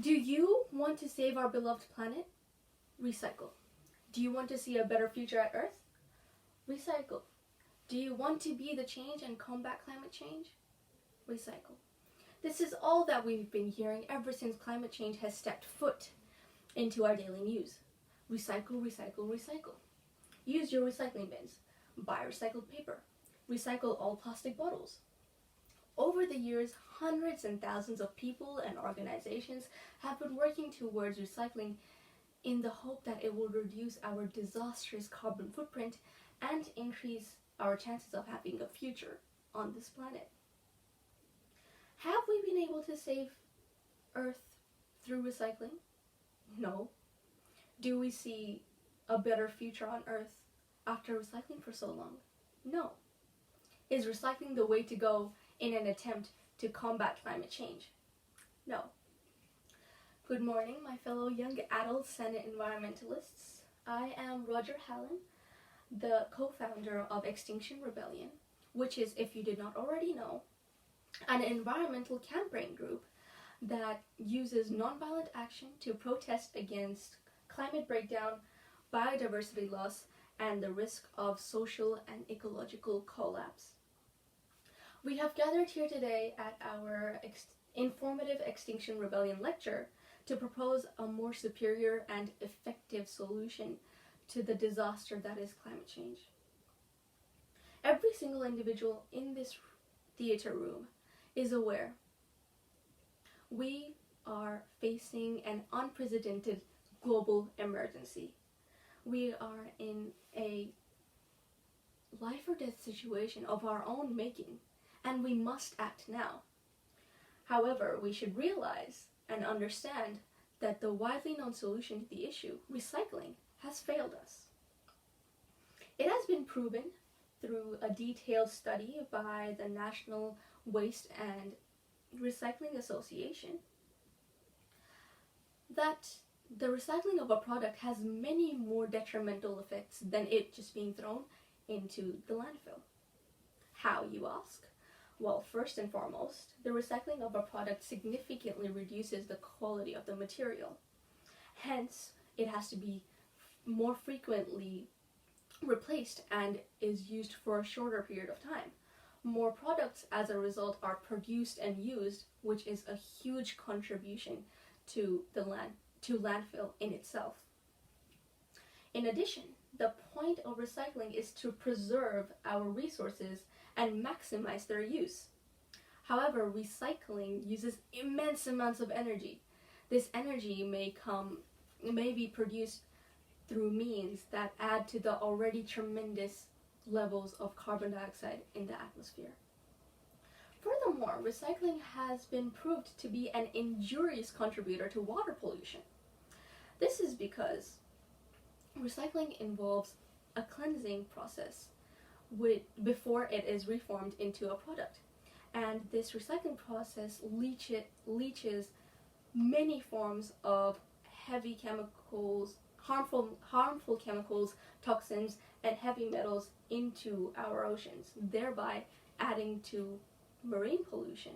Do you want to save our beloved planet? Recycle. Do you want to see a better future at Earth? Recycle. Do you want to be the change and combat climate change? Recycle. This is all that we've been hearing ever since climate change has stepped foot into our daily news. Recycle, recycle, recycle. Use your recycling bins. Buy recycled paper. Recycle all plastic bottles. Over the years, hundreds and thousands of people and organizations have been working towards recycling in the hope that it will reduce our disastrous carbon footprint and increase our chances of having a future on this planet. Have we been able to save Earth through recycling? No. Do we see a better future on Earth after recycling for so long? No. Is recycling the way to go in an attempt to combat climate change? No. Good morning, my fellow young adults and environmentalists. I am Roger Hallen, the co-founder of Extinction Rebellion, which is, if you did not already know, an environmental campaign group that uses nonviolent action to protest against climate breakdown, biodiversity loss, and the risk of social and ecological collapse. We have gathered here today at our informative Extinction Rebellion lecture to propose a more superior and effective solution to the disaster that is climate change. Every single individual in this theater room is aware we are facing an unprecedented global emergency. We are in a life or death situation of our own making, and we must act now. However, we should realize and understand that the widely known solution to the issue, recycling, has failed us. It has been proven through a detailed study by the National Waste and Recycling Association that the recycling of a product has many more detrimental effects than it just being thrown into the landfill. How, you ask? Well, first and foremost, the recycling of a product significantly reduces the quality of the material. Hence, it has to be more frequently replaced and is used for a shorter period of time. More products, as a result, are produced and used, which is a huge contribution to landfill in itself. In addition, the point of recycling is to preserve our resources and maximize their use. However, recycling uses immense amounts of energy. This energy may be produced through means that add to the already tremendous levels of carbon dioxide in the atmosphere. Furthermore, recycling has been proved to be an injurious contributor to water pollution. This is because recycling involves a cleansing process before it is reformed into a product. And this recycling process leaches many forms of heavy chemicals, harmful chemicals, toxins, and heavy metals into our oceans, thereby adding to marine pollution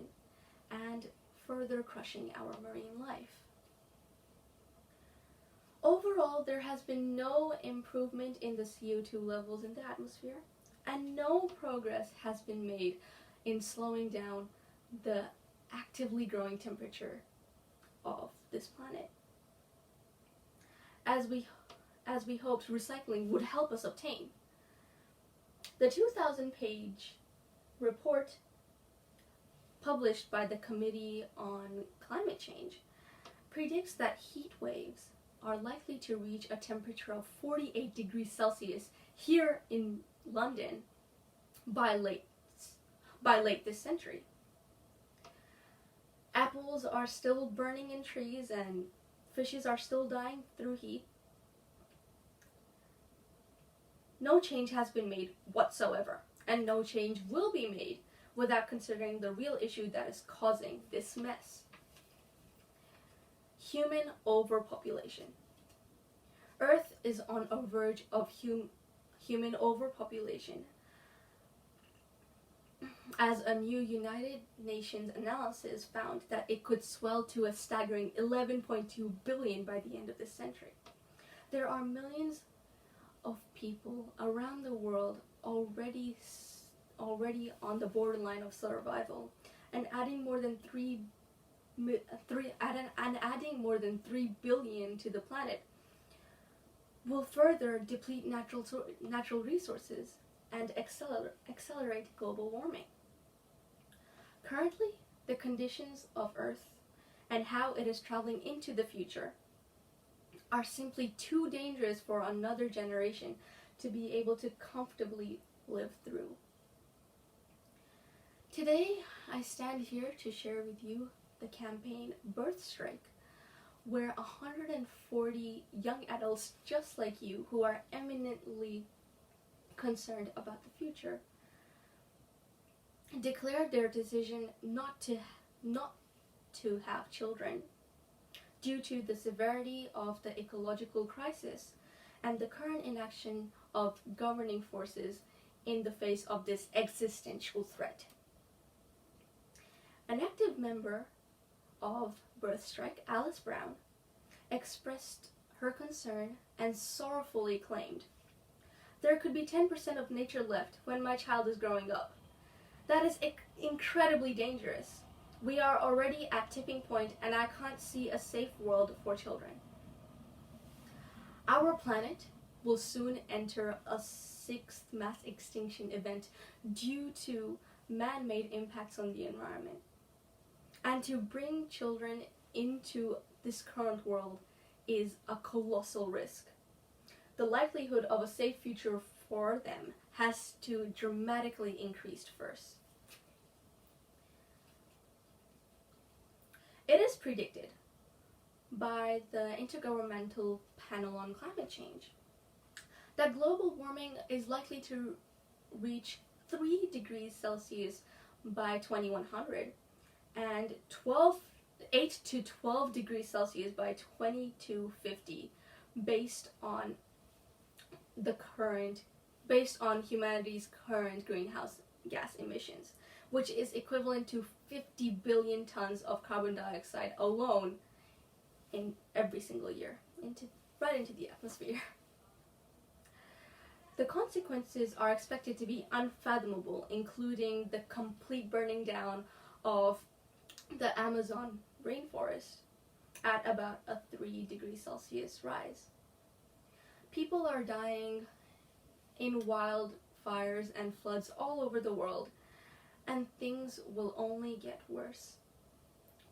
and further crushing our marine life. Overall, there has been no improvement in the CO2 levels in the atmosphere, and no progress has been made in slowing down the actively growing temperature of this planet. As we hoped recycling would help us obtain. The 2,000-page report published by the Committee on Climate Change predicts that heat waves are likely to reach a temperature of 48 degrees Celsius here in London by late this century. Apples are still burning in trees and fishes are still dying through heat. No change has been made whatsoever, and no change will be made without considering the real issue that is causing this mess. Human overpopulation. Earth is on a verge of human overpopulation. as a new United Nations analysis found that it could swell to a staggering 11.2 billion by the end of this century. There are millions of people around the world already on the borderline of survival, and adding more than 3 billion to the planet will further deplete natural resources and accelerate global warming. Currently, the conditions of Earth and how it is traveling into the future are simply too dangerous for another generation to be able to comfortably live through. Today, I stand here to share with you the campaign Birth Strike, where 140 young adults just like you who are eminently concerned about the future declared their decision not to have children due to the severity of the ecological crisis and the current inaction of governing forces in the face of this existential threat. An active member of Birth Strike, Alice Brown, expressed her concern and sorrowfully claimed, "There could be 10% of nature left when my child is growing up. That is incredibly dangerous. We are already at tipping point and I can't see a safe world for children. Our planet will soon enter a 6th mass extinction event due to man-made impacts on the environment. And to bring children into this current world is a colossal risk. The likelihood of a safe future for them has to dramatically increase first." It is predicted by the Intergovernmental Panel on Climate Change that global warming is likely to reach 3 degrees Celsius by 2100 and 8 to 12 degrees Celsius by 2250 based on humanity's current greenhouse gas emissions, which is equivalent to 50 billion tons of carbon dioxide alone in every single year, right into the atmosphere. The consequences are expected to be unfathomable, including the complete burning down of the Amazon rainforest at about a 3 degrees Celsius rise. People are dying in wildfires and floods all over the world, and things will only get worse.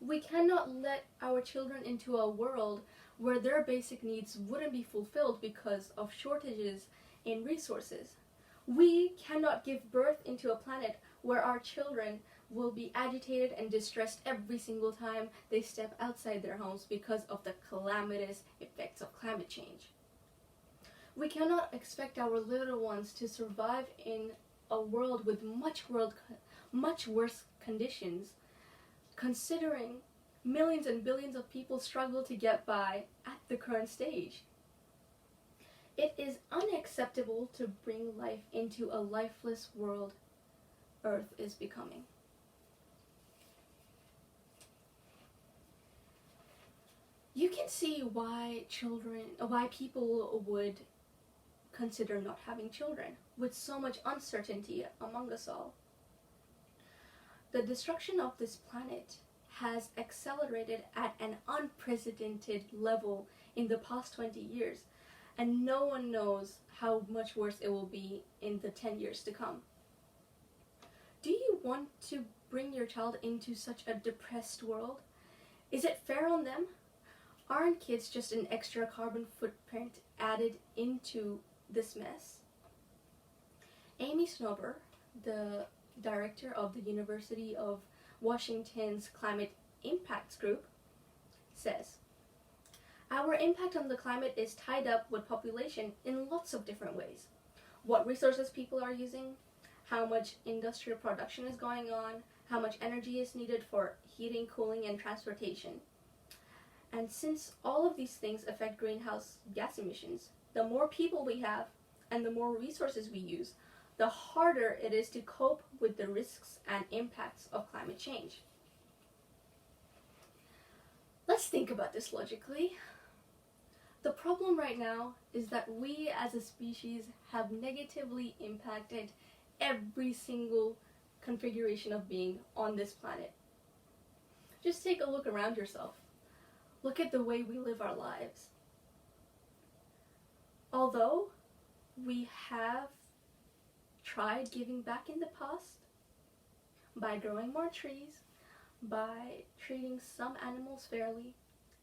We cannot let our children into a world where their basic needs wouldn't be fulfilled because of shortages in resources. We cannot give birth into a planet where our children will be agitated and distressed every single time they step outside their homes because of the calamitous effects of climate change. We cannot expect our little ones to survive in a world with much worse conditions, considering millions and billions of people struggle to get by at the current stage. It is unacceptable to bring life into a lifeless world Earth is becoming. You can see why people would consider not having children with so much uncertainty among us all. The destruction of this planet has accelerated at an unprecedented level in the past 20 years, and no one knows how much worse it will be in the 10 years to come. Do you want to bring your child into such a depressed world? Is it fair on them? Aren't kids just an extra carbon footprint added into this mess? Amy Snober, the director of the University of Washington's Climate Impacts Group, says, "Our impact on the climate is tied up with population in lots of different ways. What resources people are using, how much industrial production is going on, how much energy is needed for heating, cooling, and transportation. And since all of these things affect greenhouse gas emissions, the more people we have and the more resources we use, the harder it is to cope with the risks and impacts of climate change. Let's think about this logically. The problem right now is that we as a species have negatively impacted every single configuration of being on this planet. Just take a look around yourself. Look at the way we live our lives. Although we have tried giving back in the past by growing more trees, by treating some animals fairly,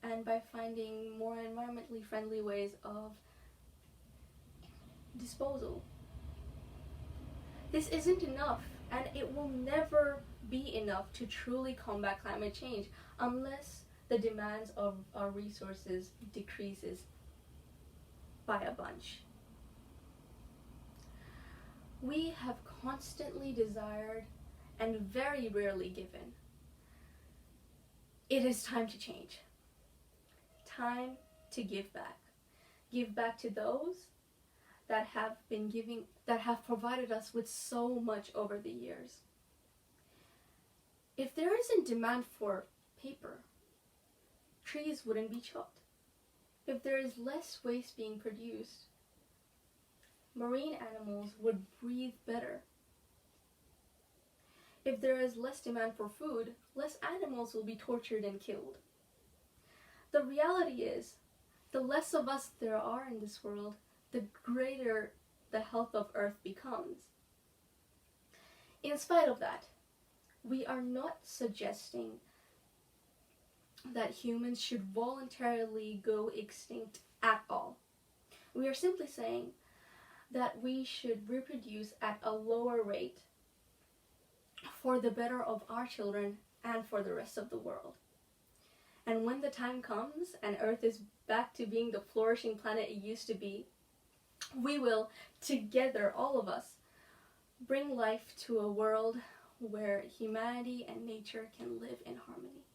and by finding more environmentally friendly ways of disposal. This isn't enough, and it will never be enough to truly combat climate change unless the demands of our resources decreases by a bunch. We have constantly desired and very rarely given. It is time to change. Time to give back. Give back to those that have provided us with so much over the years. If there isn't demand for paper, trees wouldn't be chopped. If there is less waste being produced, marine animals would breathe better. If there is less demand for food, less animals will be tortured and killed. The reality is, the less of us there are in this world, the greater the health of Earth becomes. In spite of that, we are not suggesting that humans should voluntarily go extinct at all. We are simply saying that we should reproduce at a lower rate for the better of our children and for the rest of the world. And when the time comes and Earth is back to being the flourishing planet it used to be, we will, together, all of us, bring life to a world where humanity and nature can live in harmony.